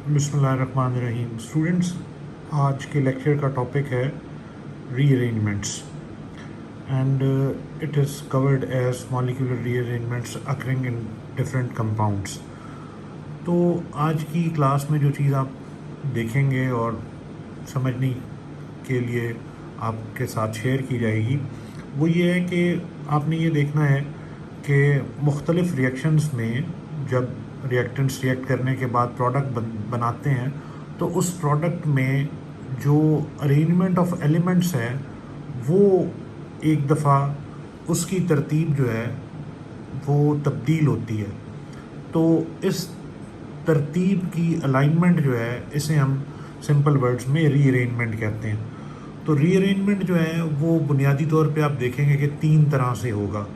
बिस्मिल्लाहिर्रहमानिर्रहीम। स्टूडेंट्स, आज के लेक्चर का टॉपिक है rearrangements and it is covered as molecular rearrangements occurring in different compounds. तो आज की क्लास में जो चीज़ आप देखेंगे और समझने के लिए आपके साथ शेयर की जाएगी वो ये है कि आपने ये देखना है कि मुख्तलिफ़ रिएक्शंस में जब रिएक्टेंट्स रिएक्ट करने के बाद प्रोडक्ट बनाते हैं तो उस प्रोडक्ट में जो अरेंजमेंट ऑफ एलिमेंट्स है वो एक दफ़ा उसकी तरतीब जो है वो तब्दील होती है। तो इस तरतीब की अलाइनमेंट जो है इसे हम सिंपल वर्ड्स में रीअरेंजमेंट कहते हैं। तो रीअरेंजमेंट जो है वो बुनियादी तौर पे आप देखेंगे कि 3 तरह से होगा।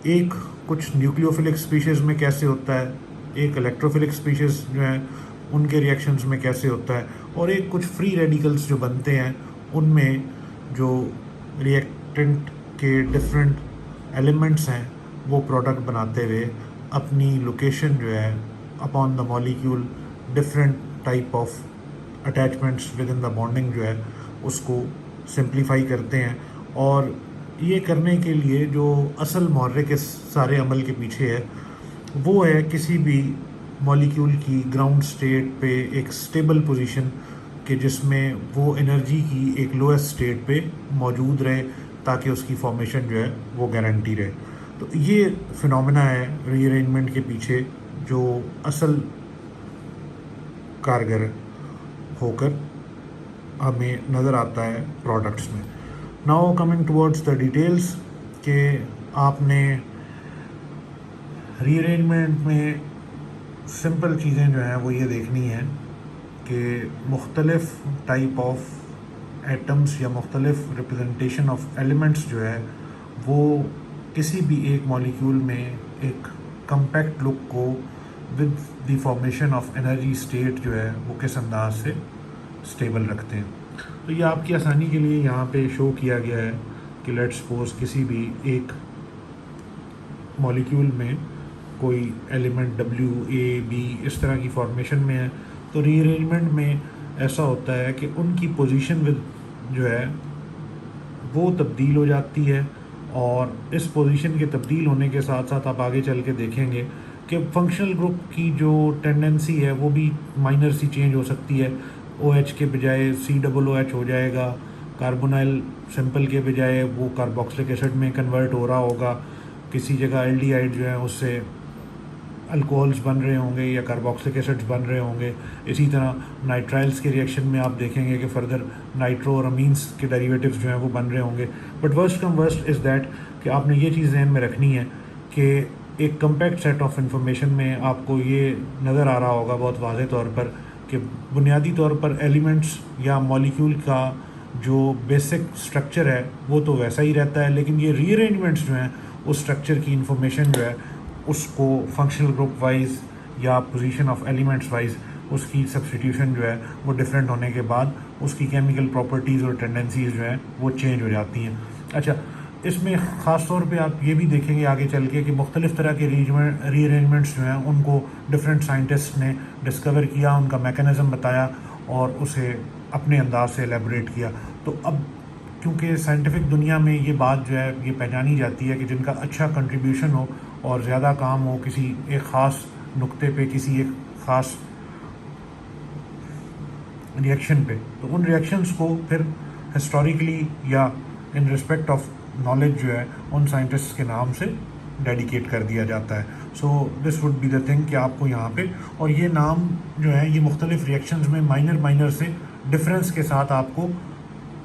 एक कुछ न्यूक्लियोफिलिक स्पीशीज़ में कैसे होता है, एक इलेक्ट्रोफिलिक स्पीशीज़ जो है उनके रिएक्शंस में कैसे होता है, और एक कुछ फ्री रेडिकल्स जो बनते हैं उनमें जो रिएक्टेंट के डिफरेंट एलिमेंट्स हैं वो प्रोडक्ट बनाते हुए अपनी लोकेशन जो है upon the molecule different type of attachments with in the bonding जो है उसको सिंप्लीफाई करते हैं। और ये करने के लिए जो असल मुहर्रिक इस सारे अमल के पीछे है वो है किसी भी मॉलिक्यूल की ग्राउंड स्टेट पे एक स्टेबल पोजीशन के जिसमें वो एनर्जी की एक लोएस्ट स्टेट पे मौजूद रहे ताकि उसकी फॉर्मेशन जो है वो गारंटी रहे। तो ये फिनोमेना है रीअरेंजमेंट के पीछे जो असल कारगर होकर हमें नज़र आता है प्रोडक्ट्स में। Now coming towards the details के आपने रीअरेंजमेंट में सिंपल चीज़ें जो हैं वो ये देखनी है कि मुख्तलिफ़ टाइप ऑफ एटम्स या मुख्तलिफ़ रिप्रेजेंटेशन ऑफ एलिमेंट्स जो है वो किसी भी एक मॉलिक्यूल में एक कम्पैक्ट लुक को with the formation of energy state जो है वो किस अंदाज से स्टेबल रखते हैं। तो ये आपकी आसानी के लिए यहाँ पे शो किया गया है कि लेट्स सपोज किसी भी एक मॉलिक्यूल में कोई एलिमेंट WA, B इस तरह की फॉर्मेशन में है तो रीअरेंजमेंट में ऐसा होता है कि उनकी पोजीशन विद जो है वो तब्दील हो जाती है। और इस पोजीशन के तब्दील होने के साथ साथ आप आगे चल के देखेंगे कि फंक्शनल ग्रुप की जो टेंडेंसी है वो भी माइनर सी चेंज हो सकती है। OH के बजाय COOH हो जाएगा, कार्बोनाइल सिंपल के बजाय वो कार्बोक्सिलिक एसिड में कन्वर्ट हो रहा होगा, किसी जगह एल्डिहाइड जो है उससे अल्कोहल्स बन रहे होंगे या कार्बोक्सिलिक एसिड्स बन रहे होंगे। इसी तरह नाइट्राइल्स के रिएक्शन में आप देखेंगे कि फर्दर नाइट्रो और अमीन्स के डेरिवेटिव्स जो हैं वो बन रहे होंगे। But worst come worst is that कि आपने ये चीज़ ध्यान में रखनी है कि एक कम्पैक्ट सेट ऑफ इंफॉर्मेशन में आपको ये नज़र आ रहा होगा बहुत वाज़े तौर पर कि बुनियादी तौर पर एलिमेंट्स या मॉलिक्यूल का जो बेसिक स्ट्रक्चर है वो तो वैसा ही रहता है, लेकिन ये रीअरेंजमेंट्स जो हैं उस स्ट्रक्चर की इंफॉर्मेशन जो है उसको फंक्शनल ग्रुप वाइज या पोजीशन ऑफ एलिमेंट्स वाइज उसकी सब्स्टिट्यूशन जो है वो डिफरेंट होने के बाद उसकी केमिकल प्रॉपर्टीज़ और टेंडेंसीज जो हैं वो चेंज हो जाती हैं। अच्छा, इसमें ख़ास तौर पे आप ये भी देखेंगे आगे चल के कि मुख्तलिफ़ तरह के रीअरेंजमेंट्स जो हैं उनको डिफरेंट साइंटिस्ट ने डिस्कवर किया, उनका मैकेनिज़्म बताया और उसे अपने अंदाज से एलेबोरेट किया। तो अब क्योंकि साइंटिफिक दुनिया में ये बात जो है ये पहचानी जाती है कि जिनका अच्छा कंट्रीब्यूशन हो और ज़्यादा काम हो किसी एक ख़ास नुक्ते पे, किसी एक ख़ास रिएक्शन पे, तो उन रिएक्शंस को फिर हिस्टोरिकली या इन रिस्पेक्ट ऑफ नॉलेज जो है उन साइंटिस्ट के नाम से डेडिकेट कर दिया जाता है। So this would be the thing कि आपको यहाँ पे, और ये नाम जो है ये मुख्तलिफ रिएक्शंस में माइनर से डिफरेंस के साथ आपको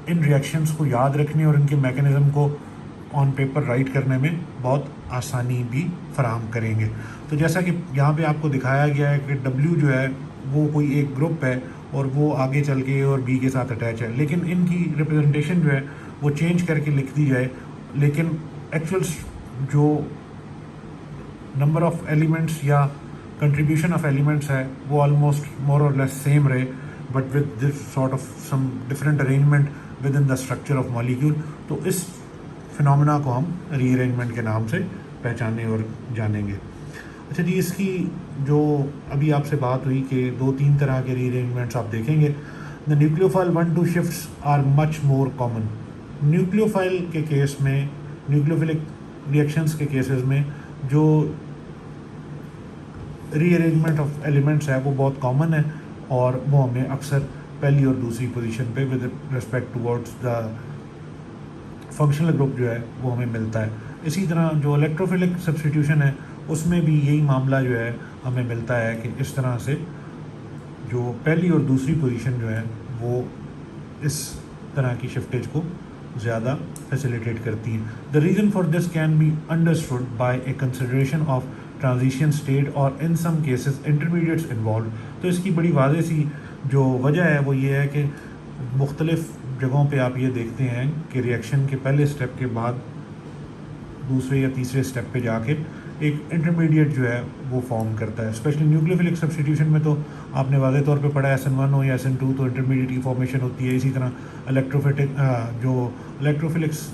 इन रिएक्शंस को याद रखने और इनके मैकेनिज़्म को ऑन पेपर राइट करने में बहुत आसानी भी फराहम करेंगे। तो जैसा कि यहाँ पे आपको दिखाया गया है कि W जो है वो कोई एक ग्रुप है और वो आगे चल के A और B के साथ अटैच है, लेकिन इनकी रिप्रेजेंटेशन जो है वो चेंज करके लिख दी जाए, लेकिन एक्चुअल जो नंबर ऑफ़ एलिमेंट्स या कंट्रीब्यूशन ऑफ एलिमेंट्स है वो ऑलमोस्ट मोर और लेस सेम रहे, but with this sort of some different arrangement within the structure of molecule. तो इस फिनोमेना को हम रीअरेंजमेंट के नाम से पहचाने और जानेंगे। अच्छा जी, इसकी जो अभी आपसे बात हुई कि 2-3 तरह के रीअरेंजमेंट्स आप देखेंगे। The nucleophile 1-2 shifts are much more common. Nucleophile के केस में, न्यूक्लियोफिलिक रिएक्शंस के केसेस में जो रीअरेंजमेंट ऑफ एलिमेंट्स है वो बहुत कॉमन है, और वो हमें अक्सर पहली और दूसरी पोजीशन पे with respect towards the functional group जो है वो हमें मिलता है। इसी तरह जो इलेक्ट्रोफिलिक सब्स्टिट्यूशन है उसमें भी यही मामला जो है हमें मिलता है कि इस तरह से जो पहली और दूसरी पोजीशन जो है वो इस तरह की शिफ्टेज को ज़्यादा फैसिलिटेट करती हैं। The reason for this can be understood by A consideration of transition state और इन सम केसेस इंटरमीडिएट्स इन्वॉल्व। तो इसकी बड़ी वाज़ेह सी जो वजह है वो ये है कि मुख्तलिफ़ जगहों पे आप ये देखते हैं कि रिएक्शन के पहले स्टेप के बाद दूसरे या तीसरे स्टेप पे जाके एक इंटरमीडिएट जो है वो फॉर्म करता है। स्पेशली न्यूक्लियोफिलिक सब्स्टिट्यूशन में तो आपने वाज़े तौर पे पढ़ा है SN1 हो या SN2 तो इंटरमीडिएट की फॉर्मेशन होती है। इसी तरह जो इलेक्ट्रोफिलिक्स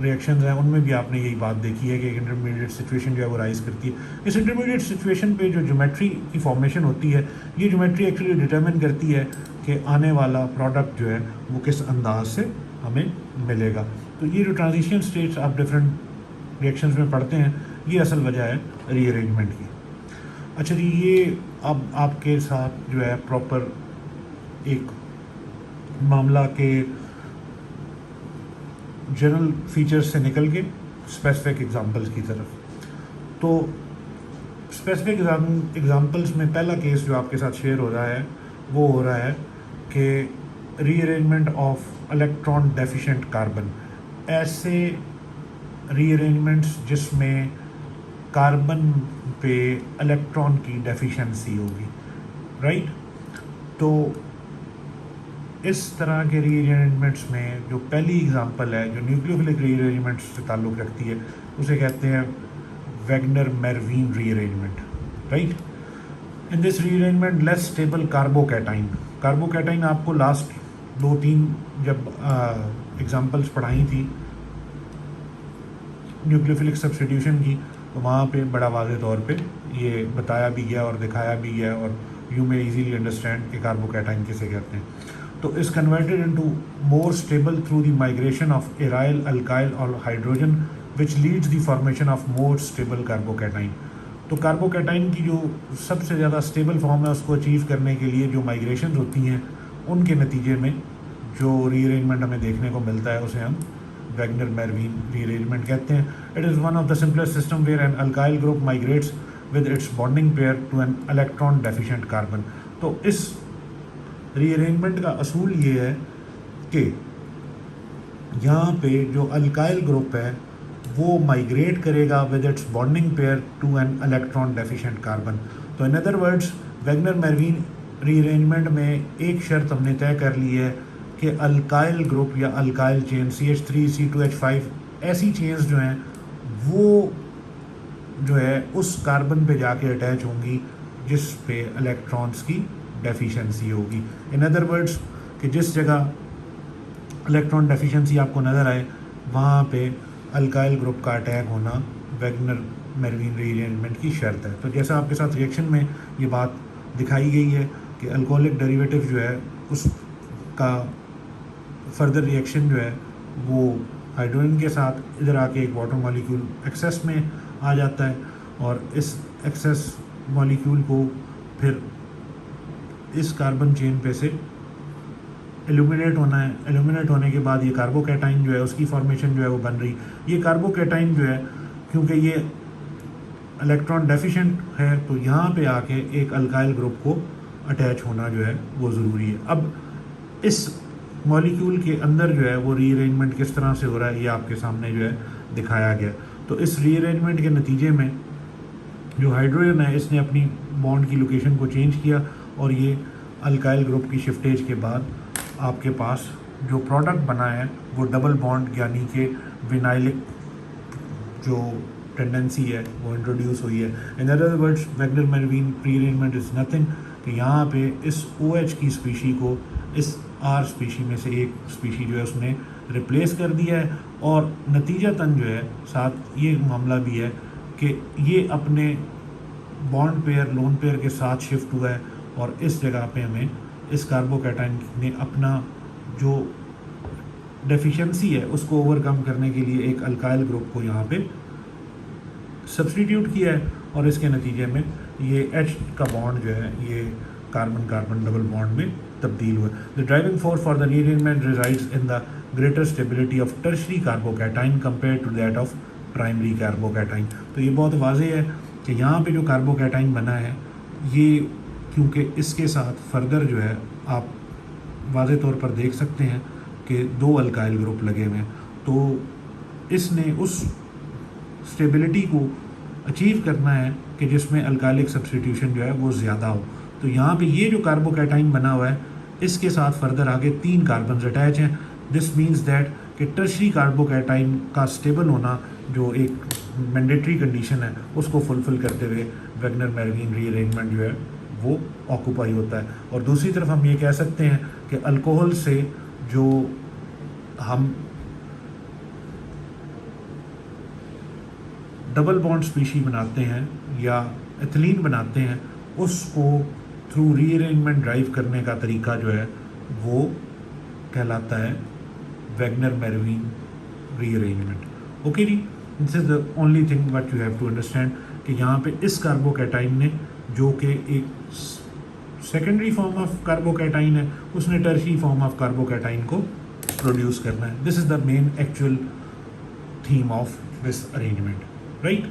रिएक्शंस हैं उनमें भी आपने यही बात देखी है कि एक इंटरमीडिएट सिचुएशन जो है वो राइज करती है। इस इंटरमीडिएट सिचुएशन पे जो ज्योमेट्री की फॉर्मेशन होती है, ये ज्योमेट्री एक्चुअली डिटरमिन करती है कि आने वाला प्रोडक्ट जो है वो किस अंदाज से हमें मिलेगा। तो ये जो ट्रांजिशन स्टेट्स आप डिफरेंट रिएक्शंस में पढ़ते हैं, ये असल वजह है रीअरेंजमेंट की। अच्छा जी, ये अब आपके साथ जो है प्रॉपर एक मामला के जनरल फीचर्स से निकल के स्पेसिफिक एग्जांपल्स की तरफ। तो स्पेसिफिक एग्जांपल्स में पहला केस जो आपके साथ शेयर हो रहा है वो हो रहा है कि rearrangement of electron deficient carbon. ऐसे रीअरेंजमेंट्स जिसमें कार्बन पे इलेक्ट्रॉन की डेफिशिएंसी होगी, राइट। तो इस तरह के रीअरेंजमेंट्स में जो पहली एग्जांपल है जो न्यूक्लियोफिलिक रीअरेंजमेंट्स से ताल्लुक़ रखती है उसे कहते हैं Wagner Meerwein rearrangement, right. In this rearrangement less stable carbocation आपको लास्ट 2-3 जब एग्जांपल्स पढ़ाई थी न्यूक्लियोफिलिक सब्स्टिट्यूशन की, तो वहाँ पे बड़ा वाज़ेह तौर पे ये बताया भी गया और दिखाया भी गया, और यू मे इजीली अंडरस्टैंड कि कार्बोकैटाइन किसे कहते हैं। तो इस converted into more stable through the migration of aryl, alkyl और hydrogen which leads the formation of more stable carbocation. तो कार्बोकैटाइन की जो सबसे ज़्यादा स्टेबल फॉर्म है उसको अचीव करने के लिए जो माइग्रेशन होती हैं उनके नतीजे में जो रीअरेंजमेंट हमें देखने को मिलता है उसे हम वैगनर मेरवीन रीअरेंजमेंट कहते हैं। It is one of the simplest system where an alkyl group migrates with its bonding pair to an electron deficient carbon. तो इस रीअरेंजमेंट का असूल ये है कि यहाँ पे जो अल्काइल ग्रुप है वो माइग्रेट करेगा with its bonding pair to an electron deficient carbon. तो in other words Wagner Meerwein rearrangement में एक शर्त हमने तय कर ली है कि अल्काइल ग्रुप या अल्काइल चेन CH3 C2H5 ऐसी चेन्स जो हैं वो जो है उस कार्बन पे जाके अटैच होंगी जिस पे इलेक्ट्रॉन्स की डेफिशिएंसी होगी। इन अदर वर्ड्स कि जिस जगह इलेक्ट्रॉन डेफिशिएंसी आपको नज़र आए वहाँ पे अल्काइल ग्रुप का अटैक होना वैगनर मेरवीन रीअरेंजमेंट की शर्त है। तो जैसा आपके साथ रिएक्शन में ये बात दिखाई गई है कि अल्कोहलिक डेरिवेटिव जो है उसका फर्दर रिएक्शन जो है वो हाइड्रोजन के साथ इधर आके एक वाटर मॉलिक्यूल एक्सेस में आ जाता है, और इस एक्सेस मॉलिक्यूल को फिर इस कार्बन चेन पे से एल्यूमिनेट होना है। एल्यूमिनेट होने के बाद ये कार्बोकैटाइन जो है उसकी फॉर्मेशन जो है वो बन रही। ये कार्बोकैटाइन जो है क्योंकि ये इलेक्ट्रॉन डेफिशिएंट है तो यहाँ पे आके एक अल्काइल ग्रुप को अटैच होना जो है वो ज़रूरी है। अब इस मॉलिक्यूल के अंदर जो है वो रीअरेंजमेंट किस तरह से हो रहा है ये आपके सामने जो है दिखाया गया। तो इस रीअरेंजमेंट के नतीजे में जो हाइड्रोजन है इसने अपनी बॉन्ड की लोकेशन को चेंज किया, और ये अल्काइल ग्रुप की शिफ्टेज के बाद आपके पास जो प्रोडक्ट बना है वो डबल बॉन्ड यानी कि विनाइलिक जो टेंडेंसी है वो इंट्रोड्यूस हुई है। In other words Wagner Meerwein rearrangement is nothing कि यहाँ पे इस OH की स्पीशी को इस R स्पीशी में से एक स्पीशी जो है उसने रिप्लेस कर दिया है, और नतीजतन जो है साथ ये मामला भी है कि ये अपने बॉन्ड पेयर लोन पेयर के साथ शिफ्ट हुआ है और इस जगह पे हमें इस कार्बोकैटाइन ने अपना जो डेफिशिएंसी है उसको ओवरकम करने के लिए एक अल्काइल ग्रुप को यहाँ पे सब्स्टिट्यूट किया है और इसके नतीजे में ये H का बॉन्ड जो है ये कार्बन कार्बन डबल बॉन्ड में तब्दील हुआ। The driving force for the rearrangement resides in the greater stability of tertiary carbocation compare to that of primary carbocation. तो ये बहुत वाज़ेह है कि यहाँ पे जो कार्बोकैटाइन बना है ये क्योंकि इसके साथ फर्दर जो है आप वाज़ेह तौर पर देख सकते हैं कि 2 अल्काइल ग्रुप लगे हुए हैं, तो इसने उस स्टेबिलिटी को अचीव करना है कि जिसमें अल्कालिक सब्स्टिट्यूशन जो है वो ज़्यादा हो। तो यहाँ पे ये जो कार्बोकैटाइन बना हुआ है इसके साथ फर्दर आगे 3 कार्बन अटैच हैं। दिस मीन्स दैट कि टर्शरी कार्बोकैटाइन का स्टेबल होना जो एक मैंडेटरी कंडीशन है उसको फुलफ़िल करते हुए वेगनर मेरविन रीअरेंजमेंट जो है वो ऑक्यूपाई होता है। और दूसरी तरफ हम ये कह सकते हैं कि अल्कोहल से जो हम डबल बॉन्ड स्पीशी बनाते हैं या एथिलीन बनाते हैं उसको थ्रू रीअरेंजमेंट ड्राइव करने का तरीका जो है वो कहलाता है वेगनर मेरविन रीअरेंजमेंट। ओके जी, this is the only thing what you have to understand कि यहाँ पे इस कार्बोकैटाइन ने जो कि एक सेकेंडरी फॉर्म ऑफ कार्बोकैटाइन है उसने टर्शरी फॉर्म ऑफ कार्बोकैटाइन को प्रोड्यूस करना है। This is the main actual theme of this arrangement, right,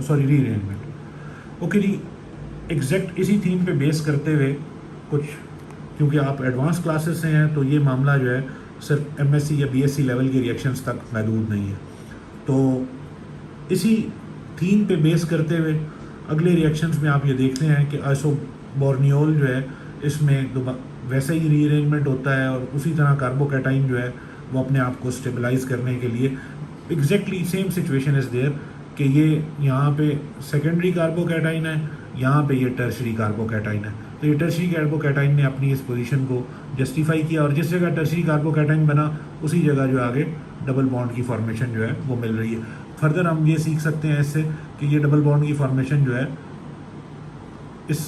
sorry rearrangement. Okay जी, एग्जैक्ट इसी थीम पे बेस करते हुए कुछ, क्योंकि आप एडवांस क्लासेस से हैं तो ये मामला जो है सिर्फ एमएससी या बीएससी लेवल के रिएक्शंस तक महदूद नहीं है, तो इसी थीम पे बेस करते हुए अगले रिएक्शंस में आप ये देखते हैं कि आइसोबोर्नियोल जो है इसमें वैसे ही रीअरेंजमेंट होता है और उसी तरह कार्बोकैटाइन जो है वो अपने आप को स्टेबलाइज करने के लिए exactly same situation is there कि ये यहाँ पे सेकेंडरी कार्बोकैटाइन है, यहाँ पे ये टर्शरी कार्बोकैटाइन है। तो ये टर्शरी कार्बोकैटाइन ने अपनी इस पोजीशन को जस्टिफाई किया और जिस जगह टर्शरी कार्बोकैटाइन बना उसी जगह जो आगे डबल बॉन्ड की फॉर्मेशन जो है वो मिल रही है। फर्दर हम ये सीख सकते हैं इससे कि ये डबल बॉन्ड की फॉर्मेशन जो है इस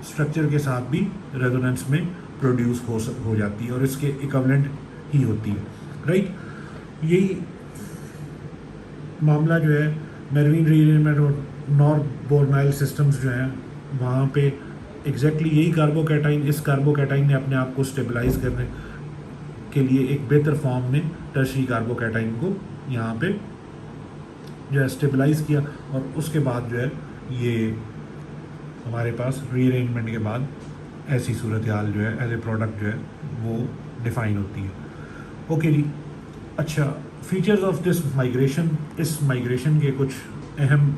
स्ट्रक्चर के साथ भी रेजोनेंस में प्रोड्यूस हो जाती है और इसके इक्विवेलेंट ही होती है, राइट। यही मामला जो है मेरविन रीअरेंजमेंट और नॉर्बोर्नाइल सिस्टम्स जो हैं वहाँ पे एग्जैक्टली यही इस कार्बोकैटाइन ने अपने आप को स्टेबलाइज करने के लिए एक बेहतर फॉर्म में टर्शरी कार्बोकैटाइन को यहाँ पे जो है स्टेबलाइज किया और उसके बाद जो है ये हमारे पास रीअरेंजमेंट के बाद ऐसी सूरत हाल जो है एज ए प्रोडक्ट जो है वो डिफ़ाइन होती है। ओके जी, अच्छा, फीचर्स ऑफ दिस माइग्रेशन, इस माइग्रेशन के कुछ अहम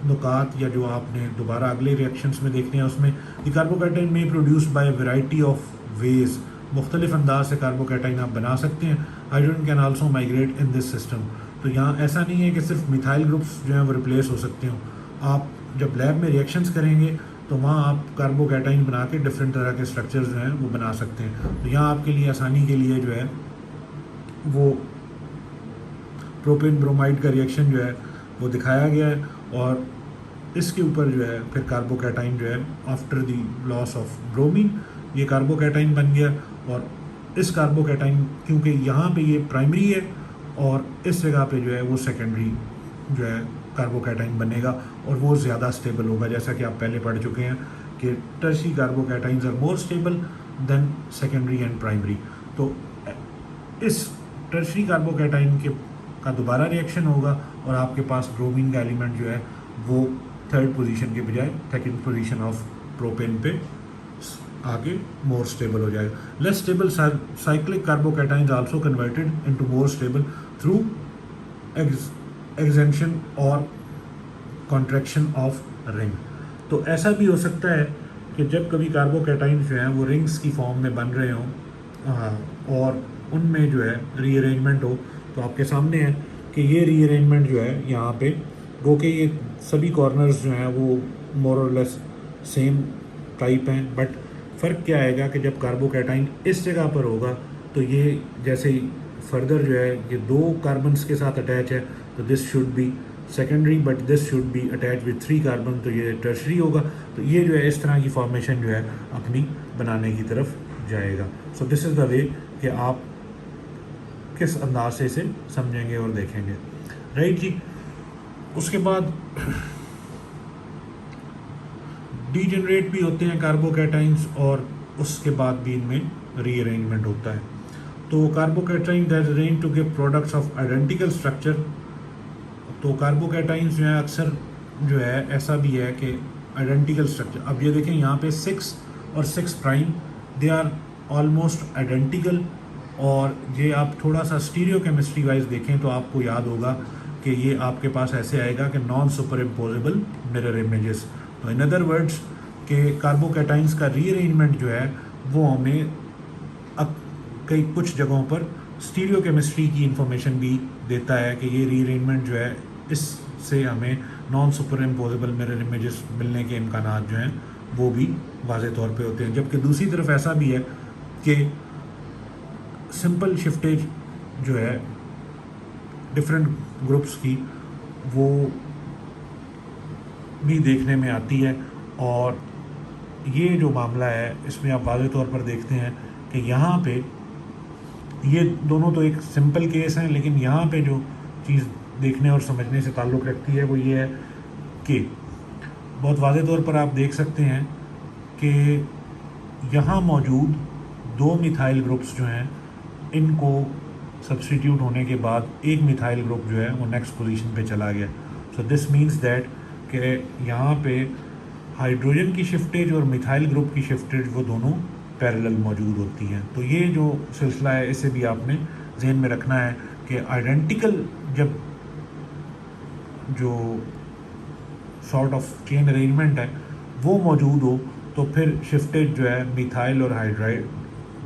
नुकात या जो आपने दोबारा अगले रिएक्शंस में देखने हैं उसमें द कार्बोकैटाइन में produce by variety of ways, मुख्तलिफ अंदाज से कार्बोकैटाइन आप बना सकते हैं। Hydrogen can also migrate in this system. तो यहाँ ऐसा नहीं है कि सिर्फ मिथाइल ग्रुप्स जो हैं वो रिप्लेस हो सकते हो। आप जब लैब में रिएक्शंस करेंगे तो वहाँ आप कार्बोकैटाइन बना के डिफरेंट तरह के स्ट्रक्चर्स जो हैं वो बना सकते हैं। तो यहाँ आपके लिए आसानी के लिए जो है वो प्रोपेन ब्रोमाइड का रिएक्शन जो है वो दिखाया गया है और इसके ऊपर जो है फिर कार्बोकैटाइन जो है after the loss of bromine ये कार्बोकैटाइन बन गया और इस कार्बोकैटाइन क्योंकि यहाँ पे ये प्राइमरी है और इस जगह पे जो है वो सेकेंडरी जो है कार्बोकैटाइन बनेगा और वो ज़्यादा स्टेबल होगा, जैसा कि आप पहले पढ़ चुके हैं कि tertiary carbocations are more stable than secondary and primary. तो इस टर्शरी कार्बोकैटाइन का दोबारा रिएक्शन होगा और आपके पास ब्रोमीन का एलिमेंट जो है वो थर्ड पोजीशन के बजाय सेकंड पोजीशन ऑफ प्रोपेन पे आगे मोर स्टेबल हो जाएगा। Less stable cyclic carbocations also converted into more stable through extension और कॉन्ट्रैक्शन ऑफ रिंग। तो ऐसा भी हो सकता है कि जब कभी कार्बोकैटाइन्स जो हैं वो रिंग्स की फॉर्म में बन रहे हों और उनमें जो है रीअरेंजमेंट हो, तो आपके सामने है कि ये रीअरेंजमेंट जो है यहाँ पे गो के ये सभी कॉर्नर्स जो हैं वो मोर और लेस सेम टाइप हैं, बट फ़र्क क्या आएगा कि जब कार्बोकैटाइन इस जगह पर होगा तो ये जैसे ही फर्दर जो है ये 2 कार्बन्स के साथ अटैच है तो this should be secondary, but this should be attach with 3 carbon, तो ये टर्शरी होगा। तो ये जो है इस तरह की फॉर्मेशन जो है अपनी बनाने की तरफ जाएगा। So this is the way कि आप किस अंदाज से इसे समझेंगे और देखेंगे, राइट जी। उसके बाद डीजेनरेट भी होते हैं कार्बोकैटाइंस, और उसके बाद भी इनमें रीअरेंजमेंट होता है। तो carbocation that arrange to give products of identical structure. तो कार्बोकैटाइंस जो है अक्सर जो है ऐसा भी है कि आइडेंटिकल स्ट्रक्चर, अब ये देखें यहाँ पे 6 और 6 prime they are almost identical, और ये आप थोड़ा सा स्टीरियो केमिस्ट्री वाइज देखें तो आपको याद होगा कि ये आपके पास ऐसे आएगा कि non super imposable mirror images. तो इन अदर वर्ड्स के कार्बोकैटाइंस का रीअरेंजमेंट जो है वो हमें कई कुछ जगहों पर स्टीरियो केमिस्ट्री की इंफॉर्मेशन भी देता है कि ये रीअरेंजमेंट जो है इससे हमें non super imposable mirror images मिलने के इम्कानात जो हैं वो भी वाज़े तौर पे होते हैं। जबकि दूसरी तरफ ऐसा भी है कि सिंपल शिफ्टेज जो है डिफरेंट ग्रुप्स की वो भी देखने में आती है, और ये जो मामला है इसमें आप वाज़े तौर पर देखते हैं कि यहाँ पे ये दोनों तो एक सिंपल केस हैं, लेकिन यहाँ पे जो चीज़ देखने और समझने से ताल्लुक़ रखती है वो ये है कि बहुत वाज़े तौर पर आप देख सकते हैं कि यहाँ मौजूद 2 मिथाइल ग्रुप्स जो हैं इनको सब्स्टिट्यूट होने के बाद एक मिथाइल ग्रुप जो है वो नेक्स्ट पोजीशन पे चला गया। सो दिस मींस दैट कि यहाँ पे हाइड्रोजन की शिफ्टेज और मिथाइल ग्रुप की शिफ्टेज वो दोनों पैरेलल मौजूद होती हैं। तो ये जो सिलसिला है इसे भी आपने जहन में रखना है कि आइडेंटिकल जब जो सॉर्ट ऑफ चेन अरेंजमेंट है वो मौजूद हो तो फिर शिफ्टेज जो है मिथाइल और हाइड्राइड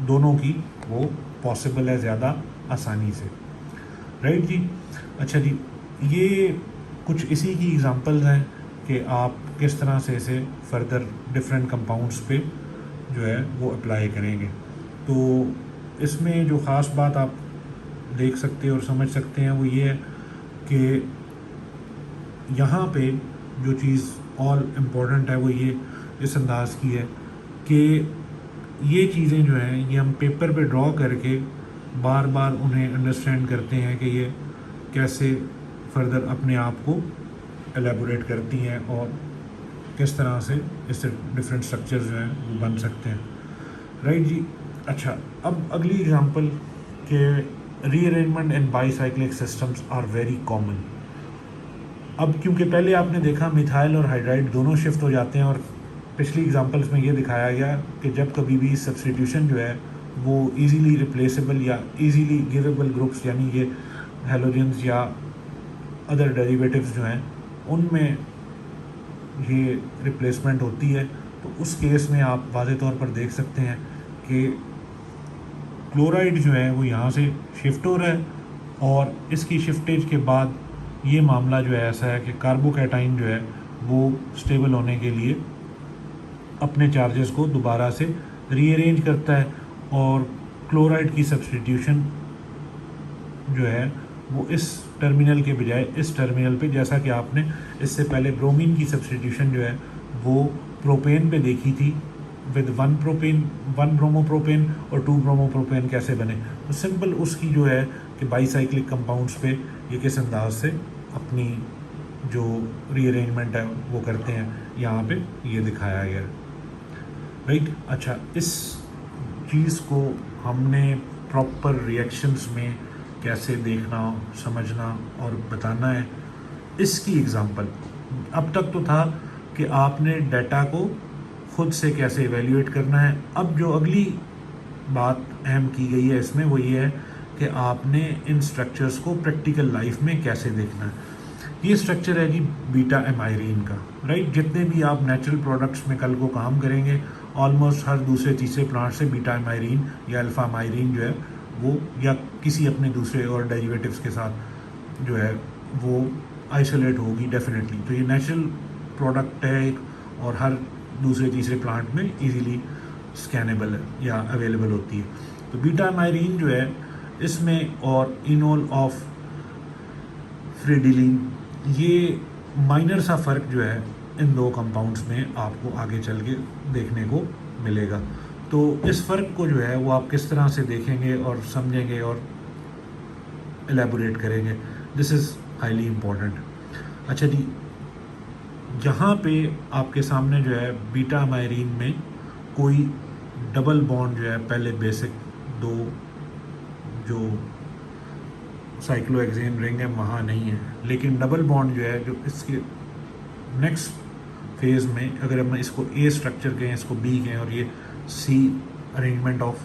दोनों की वो पॉसिबल है ज़्यादा आसानी से, राइट जी। अच्छा जी, ये कुछ इसी की एग्जांपल्स हैं कि आप किस तरह से इसे फर्दर डिफरेंट कंपाउंड्स पे जो है वो अप्लाई करेंगे। तो इसमें जो ख़ास बात आप देख सकते हैं और समझ सकते हैं वो ये है कि यहाँ पे जो चीज़ ऑल इम्पोर्टेंट है वो ये इस अंदाज की है कि ये चीज़ें जो हैं ये हम पेपर पे ड्रॉ करके बार बार उन्हें अंडरस्टैंड करते हैं कि ये कैसे फर्दर अपने आप को एलेबोरेट करती हैं और किस तरह से इससे डिफरेंट स्ट्रक्चर जो हैं वो बन सकते हैं, राइट जी। अच्छा, अब अगली एग्जांपल के rearrangement in bicyclic systems are very common. अब क्योंकि पहले आपने देखा मिथाइल और हाइड्राइड दोनों शिफ्ट हो जाते हैं, और पिछली एग्जांपल्स में ये दिखाया गया कि जब कभी भी सब्स्टिट्यूशन जो है वो इजीली रिप्लेसेबल या इजीली गिवेबल ग्रुप्स यानी ये हेलोजेंस या अदर डेरिवेटिव्स जो हैं उनमें ये रिप्लेसमेंट होती है। तो उस केस में आप वाज़े तौर पर देख सकते हैं कि क्लोराइड जो है वो यहाँ से शिफ्ट हो रहा है, और इसकी शिफ्टेज के बाद ये मामला जो है ऐसा है कि कार्बोकैटाइन जो है वो स्टेबल होने के लिए अपने चार्जेस को दोबारा से रीअरेंज करता है, और क्लोराइड की सब्स्टिट्यूशन जो है वो इस टर्मिनल के बजाय इस टर्मिनल पे, जैसा कि आपने इससे पहले ब्रोमीन की सब्स्टिट्यूशन जो है वो प्रोपेन पे देखी थी विद 1 ब्रोमोप्रोपेन और 2 ब्रोमोप्रोपेन कैसे बने। तो सिंपल उसकी जो है कि बाईसाइक्लिक कंपाउंड्स पे ये किस अंदाज से अपनी जो रीअरेंजमेंट है वो करते हैं, यहाँ पे ये दिखाया गया, राइट। अच्छा, इस चीज़ को हमने प्रॉपर रिएक्शंस में कैसे देखना, समझना और बताना है, इसकी एग्जांपल अब तक तो था कि आपने डाटा को खुद से कैसे इवेल्युएट करना है। अब जो अगली बात अहम की गई है इसमें वो ये है कि आपने इन स्ट्रक्चर्स को प्रैक्टिकल लाइफ में कैसे देखना है। ये स्ट्रक्चर है जी बीटा एमाइरीन का, राइट। जितने भी आप नेचुरल प्रोडक्ट्स में कल को काम करेंगे ऑलमोस्ट हर दूसरे तीसरे प्लांट से बीटा एमाइरीन या अल्फा एमाइरीन जो है वो या किसी अपने दूसरे और डेरिवेटिव्स के साथ जो है वो आइसोलेट होगी डेफिनेटली। तो ये नेचुरल प्रोडक्ट है एक, और हर दूसरे तीसरे प्लांट में इजीली स्कैनेबल है या अवेलेबल होती है। तो बीटा एमाइरीन जो है इसमें और इनोल ऑफ फ्रिडिलिन ये माइनर सा फ़र्क जो है इन दो कंपाउंड्स में आपको आगे चल के देखने को मिलेगा। तो इस फ़र्क को जो है वो आप किस तरह से देखेंगे और समझेंगे और एलेबोरेट करेंगे, दिस इज़ हाईली इम्पॉर्टेंट। अच्छा जी, यहाँ पे आपके सामने जो है बीटा मायरीन में कोई डबल बॉन्ड जो है पहले बेसिक दो जो साइक्लोहेक्सेन रिंग है वहाँ नहीं है, लेकिन डबल बॉन्ड जो है जो इसके नेक्स्ट फेज़ में, अगर हम इसको ए स्ट्रक्चर कहें, इसको बी कहें और ये सी अरेंजमेंट ऑफ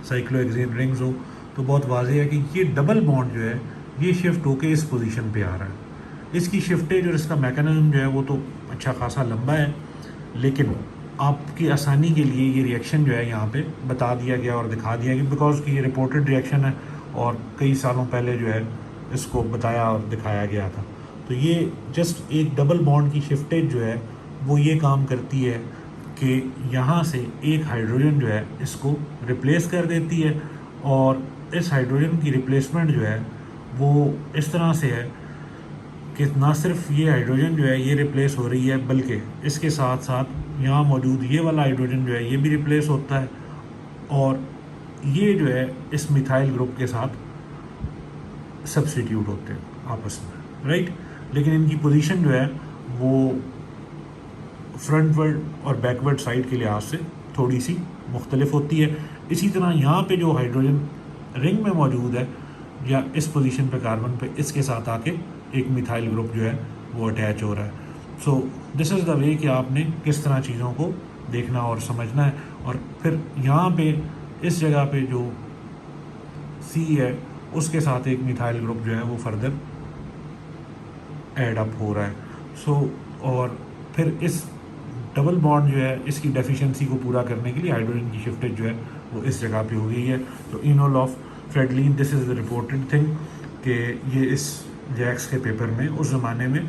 साइक्लोहेक्सेन रिंग्स हो, तो बहुत वाज़ेह है कि ये डबल बॉन्ड जो है ये शिफ्ट होके इस पोजीशन पे आ रहा है। इसकी शिफ्टेज और इसका मैकेनिज्म जो है वो तो अच्छा खासा लंबा है, लेकिन आपकी आसानी के लिए ये रिएक्शन जो है यहाँ पे बता दिया गया और दिखा दिया गया, बिकॉज कि ये रिपोर्टेड रिएक्शन है और कई सालों पहले जो है इसको बताया और दिखाया गया था। तो ये जस्ट एक डबल बॉन्ड की शिफ्टेज जो है वो ये काम करती है कि यहाँ से एक हाइड्रोजन जो है इसको रिप्लेस कर देती है, और इस हाइड्रोजन की रिप्लेसमेंट जो है वो इस तरह से है कि ना सिर्फ ये हाइड्रोजन जो है ये रिप्लेस हो रही है, बल्कि इसके साथ साथ यहाँ मौजूद ये वाला हाइड्रोजन जो है ये भी रिप्लेस होता है, और ये जो है इस मिथाइल ग्रुप के साथ सब्स्टिट्यूट होते हैं आपस में, राइट। लेकिन इनकी पोजीशन जो है वो फ्रंटवर्ड और बैकवर्ड साइड के लिहाज से थोड़ी सी मुख्तलिफ होती है। इसी तरह यहाँ पे जो हाइड्रोजन रिंग में मौजूद है या इस पोजीशन पे कार्बन पे, इसके साथ आके एक मिथाइल ग्रुप जो है वो अटैच हो रहा है। So this is the way कि आपने किस तरह चीज़ों को देखना और समझना है। और फिर यहाँ पे इस जगह पे जो सी है उसके साथ एक मिथाइल ग्रुप जो है वो फर्दर ऐड अप हो रहा है। और फिर इस डबल बॉन्ड जो है इसकी डेफिशिएंसी को पूरा करने के लिए हाइड्रोजन की शिफ्टेज जो है वो इस जगह पे हो गई है। तो इनोल ऑफ फ्रेडलिन, this is the reported thing कि ये इस जैक्स के पेपर में उस ज़माने में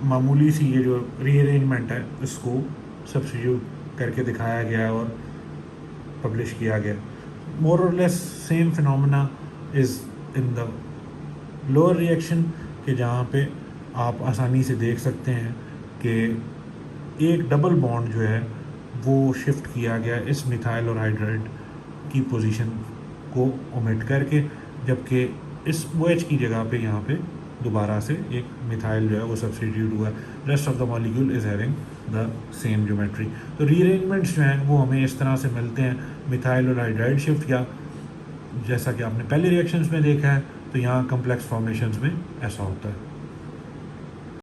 मामूली सी ये जो रीअरेंजमेंट है इसको सब्स्टिट्यूट करके दिखाया गया और पब्लिश किया गया। मोर और less same phenomena is in the lower reaction कि जहाँ पे आप आसानी से देख सकते हैं कि एक डबल बॉन्ड जो है वो शिफ्ट किया गया इस मिथाइल और हाइड्राइड की पोजीशन को ओमिट करके, जबकि इस OH की जगह पे यहाँ पे दोबारा से एक मिथाइल जो है वो सब्स्टिट्यूट हुआ है। Rest of the molecule is having the same geometry. तो रीअरेंजमेंट्स जो हैं वो हमें इस तरह से मिलते हैं, मिथाइल और हाइड्राइड शिफ्ट किया जैसा कि आपने पहले रिएक्शंस में देखा है, तो यहाँ कम्प्लेक्स फॉर्मेशंस में ऐसा होता है।